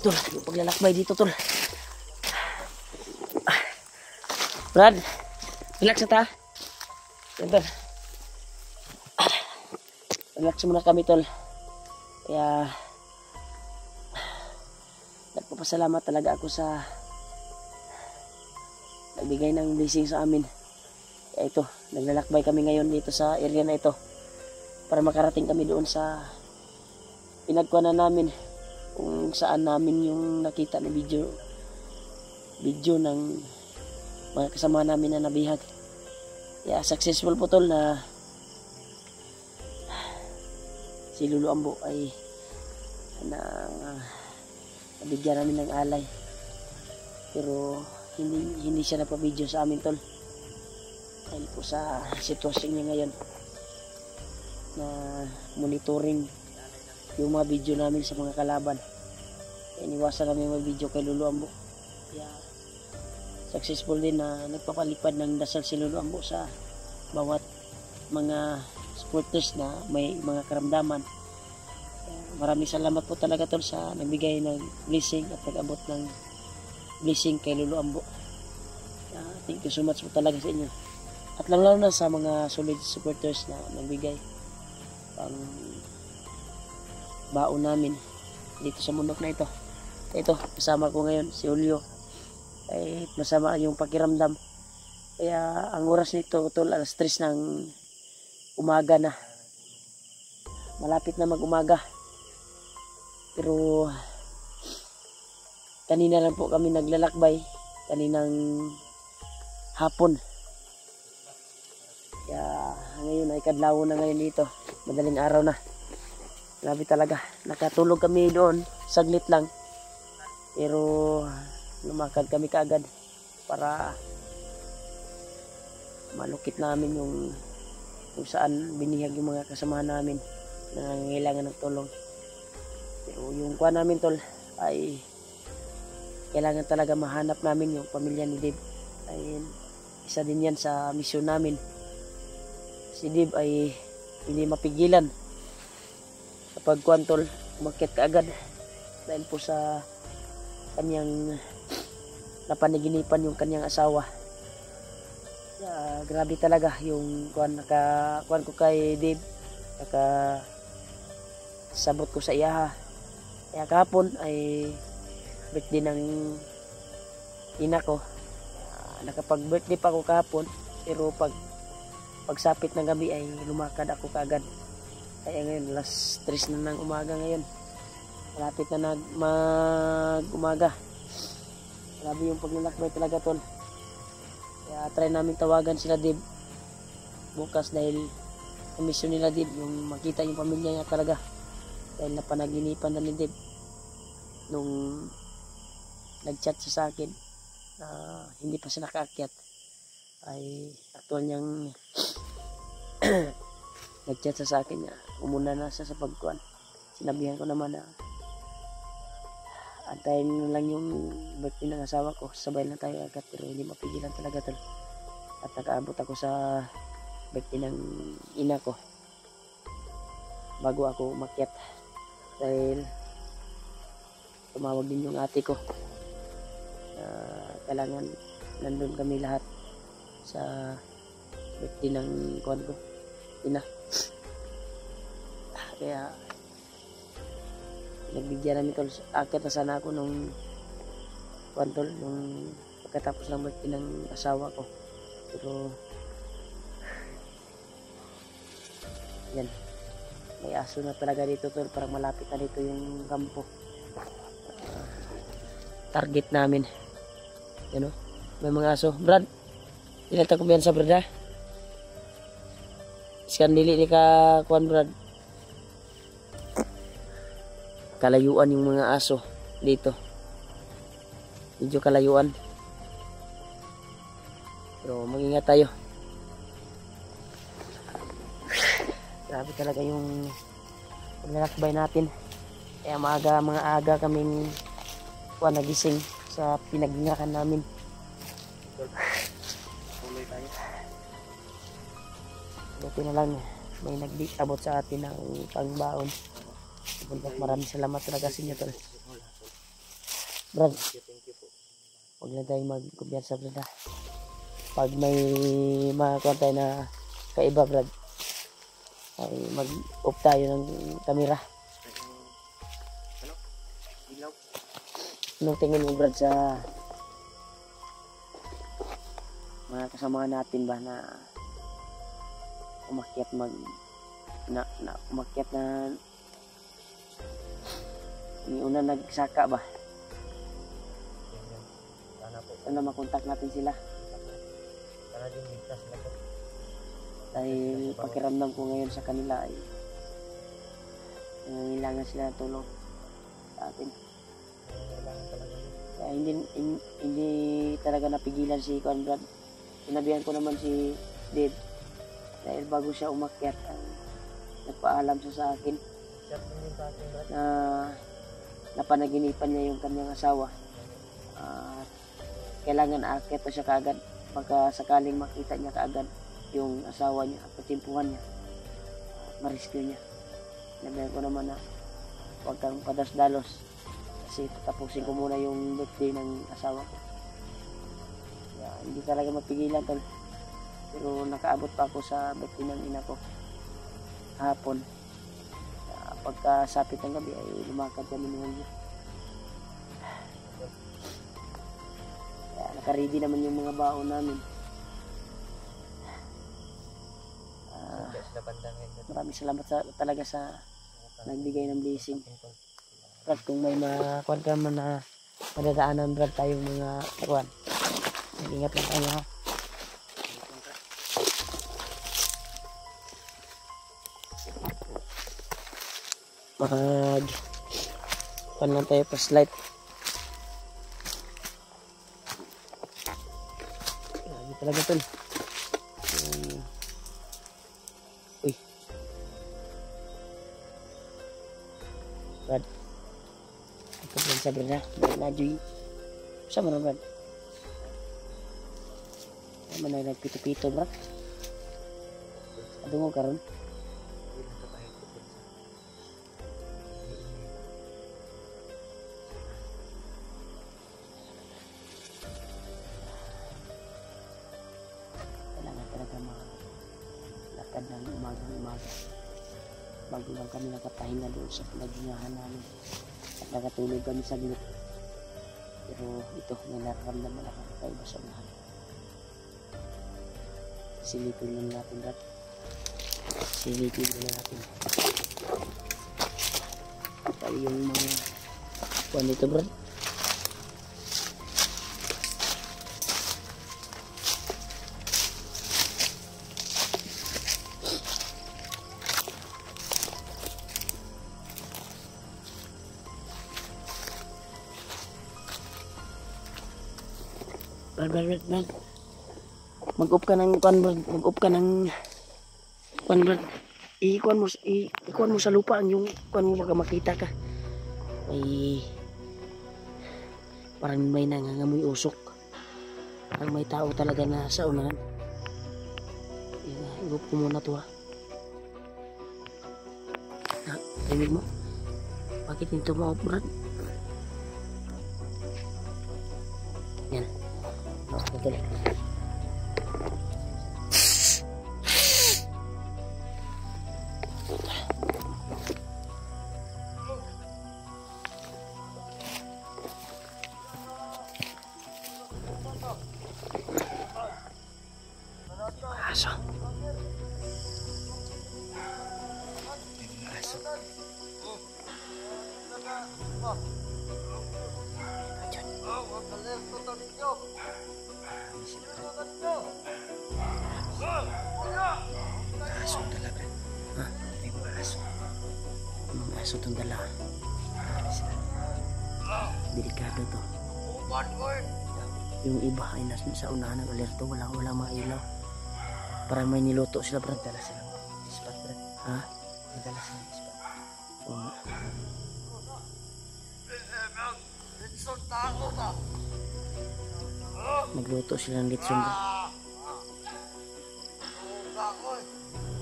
Tol, yung paglalakbay dito, tol. Brad, relax na ta. Yan, tol. Relax muna kami, tol. Kaya nagpapasalamat talaga ako sa nagbigay ng blessing sa amin. Kaya ito, naglalakbay kami ngayon dito sa area na ito para makarating kami doon sa pinagkuhanan namin, kung saan namin yung nakita na video ng mga kasama namin na nabihag. Yeah, successful po, tol, na si Lulu Ambo ay nabigyan namin ng alay, pero hindi siya napabideo sa amin, tol, dahil po sa sitwasyon niya ngayon na monitoring yung mga video namin sa mga kalaban. Iniwasan namin mag-video kay Lulu Ambo. Kaya successful din na nagpapalipad ng dasal si Lulu Ambo sa bawat mga supporters na may mga karamdaman. Maraming salamat po talaga, tol, sa nagbigay ng blessing at nag-abot ng blessing kay Lulu Ambo. Thank you so much po talaga sa inyo. At lalo na sa mga solid supporters na nagbigay pang baon namin dito sa bundok na ito. Ito, kasama ko ngayon si Julio. Ay masama yung pakiramdam. Kaya ang oras nito, tol, alas 3 ng umaga na. Malapit na mag-umaga. Pero kanina lang po kami naglalakbay, kaninang hapon. Kaya ngayon ay kadlaw na ngayon dito. Madaling araw na. Grabe talaga. Nakatulog kami doon, saglit lang. Pero lumakad kami kaagad para malukit namin yung kung saan binihag yung mga kasamahan namin na nangangailangan ng tulong. Pero yung kuha namin, tol, ay kailangan talaga mahanap namin yung pamilya ni Dave. Ay isa din yan sa misyon namin. Si Dave ay hindi mapigilan kapag kuwan, tol, umakyat kaagad dahil po sa kanyang napanaginipan yung kanyang asawa. Grabe talaga yung kuwan ko kay Dave, sabot ko sa iyaha. Kaya kahapon ay birthday ng ina ko. Nakapag birthday pa ako kahapon, pero pagsapit ng gabi ay lumakad ako kaagad. Kaya ngayon, alas 3 na ng umaga ngayon. Malapit na mag-umaga. Grabe yung paglalakbay talaga, tol. Kaya try namin tawagan sila Dave bukas dahil ang mission nila Dave, yung makita yung pamilya niya talaga. Dahil napanaginipan na ni Dave nung nag-chat siya sa akin na hindi pa siya nakaakyat. Ay actual niyang nag-chat siya sa akin na umuna na siya sa pagkuhan. Sinabihan ko naman na antayin na lang yung birthday ng asawa ko, sabay na tayo agad, pero hindi mapigilan talaga, tol. At nakaabot ako sa birthday ng ina ko bago ako umakyat dahil tumawag din yung ate ko. Kailangan nandun kami lahat sa birthday ng kuhan ko, ina. Kaya nagbigyan namin, tol. Akit na sana ako nung kuhan, tol, nung pagkatapos ng birthday ng asawa ko, pero yan, may aso na talaga dito, tol. Parang malapit na dito yung kampo. target namin. Yan o. May mga aso. Brad, ilan ta kumpiyansa, Brad, ha? Iskan dili ni ka kuan, Brad. Kalayuan yung mga aso dito. Medyo kalayuan. Pero mag-ingat tayo. Grabe talaga yung paglalakbay natin. Kaya mga aga kaming nagising sa pinaghingakan namin. Tuloy tayo. Buti na lang may nag-abot sa atin ng pangbaon. Maraming salamat talaga sa inyo, tol. Brad, huwag na tayong magkumpiyansa, Brad, ha? Pag may makakuha tayo na kaiba, Brad, ay mag-off tayo ng kamera. Anong tingin mo, Brad, sa mga kasama natin ba na umakyat umakyat na yung una nagsaka ba? Sana makontak natin sila. Sana din ligtas sila po. Dahil pakiramdam ko ngayon sa kanila ay nangangailangan sila ng tulong sa atin. Kaya hindi talaga napigilan si Conrad. Sinabihan ko naman si Dave dahil bago siya umakyat nagpaalam siya sa akin na napanaginipan niya yung kanyang asawa. Kailangan aakyat pa siya kaagad pagka sakaling makita niya kaagad yung asawa niya at patimpuhan niya, ma-rescue niya. Sinabihan ko naman na huwag kang padas-dalos kasi tatapusin ko muna yung birthday ng asawa ko. Kaya hindi talaga mapigilan, tol. Pero nakaabot pa ako sa birthday ng ina ko hapon. Pagkasapit ng gabi ay lumakad kami ng hangyo. Kaya nakaready naman yung mga baon namin. Maraming salamat talaga sa nagbigay ng blessing. Brad, kung may makuhan ka man na madadaanan, Brad, tayong mga karuan, mag-ingat lang tayo, ha? Kuhan lang tayo pa-slide. Grabe talaga, tol. Uy. Brad. Ito po sa Brad, ha? Nadyoy. Saan mo na, Brad? Ay, man na nagpito-pito, Brad. Adungo ka ron? Lakad ng umaga bago lang kami nakapahinga doon sa pinaghingahan namin at nakatulog kami sa gilid. Pero ito, may nararamdaman ako kakaiba sa unahan. Silipin lang natin, Brad. Silipin lang natin tayo yung mga kuwan nito, Brad. Brad. Mag-up ka ng kuan, Brad. Mag-up ka ng kuan, Brad. Ikuan mo sa lupa ang yung kuan mo baka makita ka. Parang may nangangamoy usok. Parang may tao talaga na sa unahan. I-up ko muna to, ha. Rinig mo? Bakit nito mo, Brad? Yan. Betul. Aso. Aso. Aso talaga. Ha? May mga aso. Mga aso itong dala. Delikado to. Yung iba ay sa unahan ng alerto. Walang mga ilaw. Parang may niluto sila, Brad. Dala sila. Ispat, Brad. Ha? May dala sila. Ispat. Oo nga. Nagluto sila ng litson, Brad.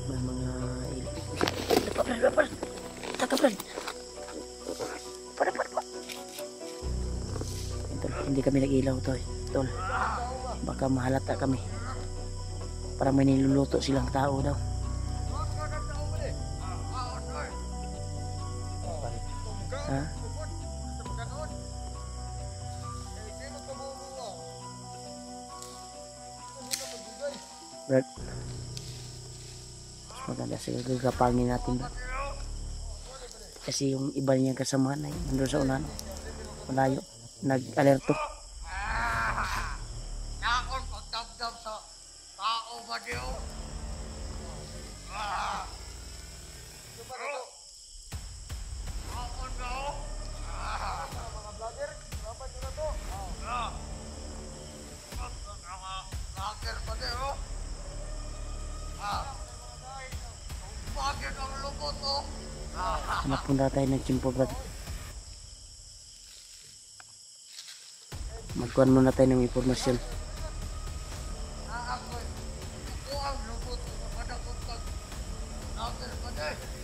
May mga ilaw. Brad. Taka, Brad. Tol, hindi kami nag-ilaw to, Tol. Baka mahalata kami. Parang may niluluto silang tao daw. Ha? Brad, mas maganda siguro gagapangin natin, Brad. Kasi yung iba niyang kasamahan ay nandun sa unahan, malayo, nag-alerto. Yakon pagdamdam sa tao ba diyo? Yakon ba o? Mga vlogger, dapat nyo na to. Mga vlogger ba diyo? Bakit ang lubot o? Hanap muna tayo ng chimpo, Brad. Magkuhan muna tayo ng impormasyon. Ito ang lubot o kapadakot kag vlogger ba diyo?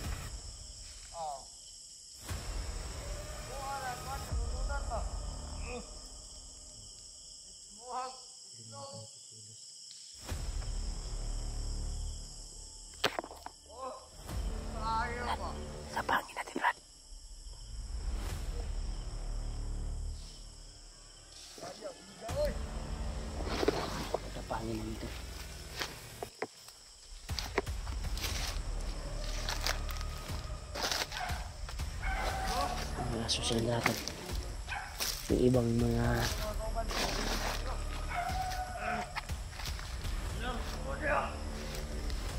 Sapangin natin, Brad. Sapangin natin ito. Mga social natin. Yung ibang mga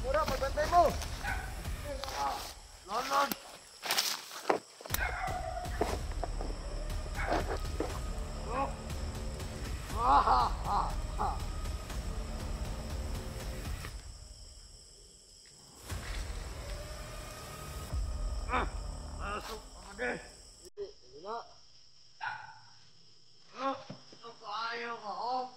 Mura, magbantay mo! London! Masuk pamade. Wala. Ito kayo ka, oh.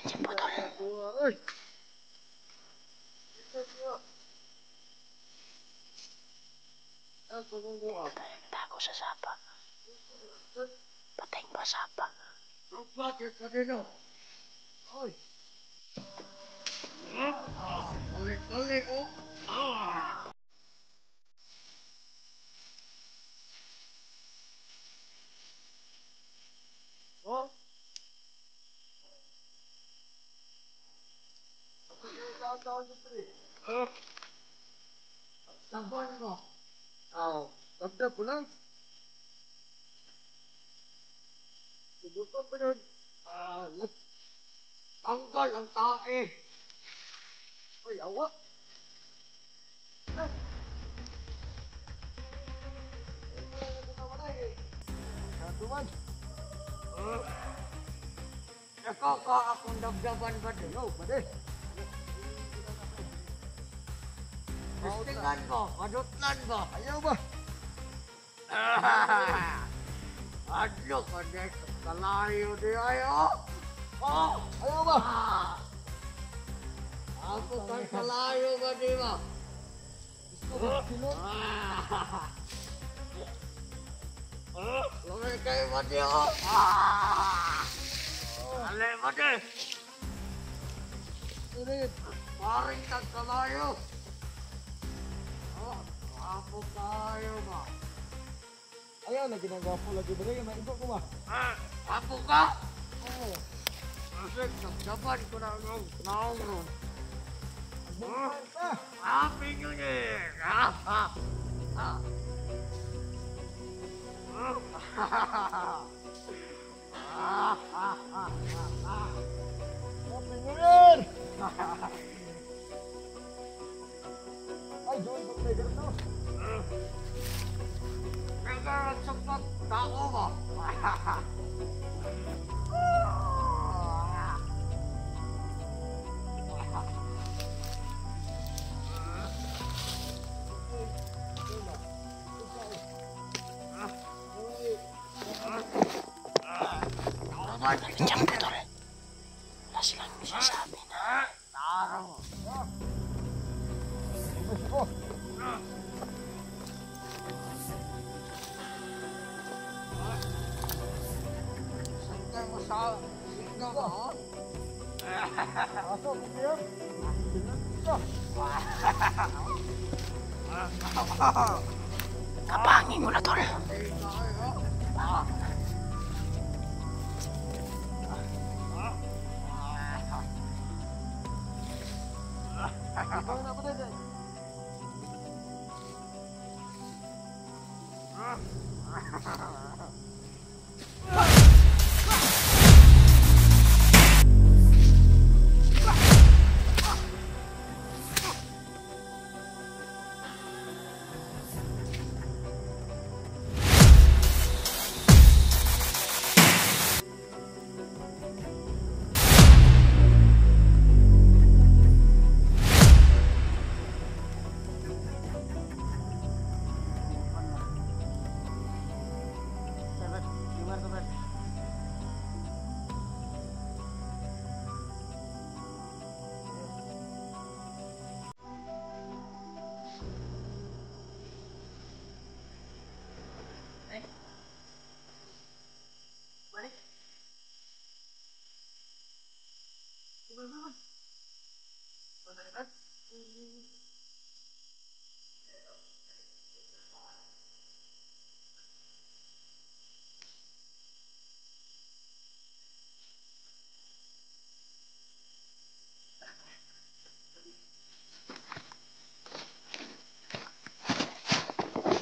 chimpo, Tol. Ay! Ito siya. Ako nung buwan. Tago sa sapa. Patay pa sapa. Bakit ka din o? Ay! Balik-balik o! Oh? Taon-taon sa pre. Tabuan mo. Dagdag ko lang. Subukan pa nun. Tanggal ang tae. Ay, awa. Natuman. Nakaka akong dagdagan ba din? No, ba din? Testingan mo, madutlan mo. Ayaw ba? Adlo ka din sa kalayo di ayo. Oh, ayaw ba? Ako kang kalayo ba di ba? Lumay kayo ba di o? Alay ba di? Paring kang kalayo. Ako kayo ba? Ayaw yan, ginagapo lagi ba rin, maiba ko ba? Apo ka? Oo. Kasi nagsaban ko na ng naong ron. Agbuhan ka! Happy New Year! Happy New Year! Ay, doon ko kayo ganito. Nagkaratsapat tao ba? Diyan ka, tol. Wala silang sasabi na. Taro. Gusto ko. Sangka mo sa singka ba? Aso, hindi yan. Kapangin mo na, tol. Ikaw na ko din.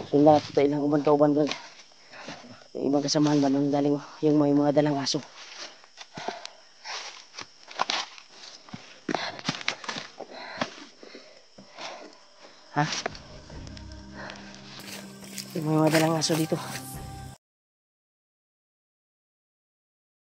So lahat ito ilang uban-kauban ba? Yung ibang kasamahan ba nang daling yung may mga dalang aso. Ha? Yung may mga dalang aso dito.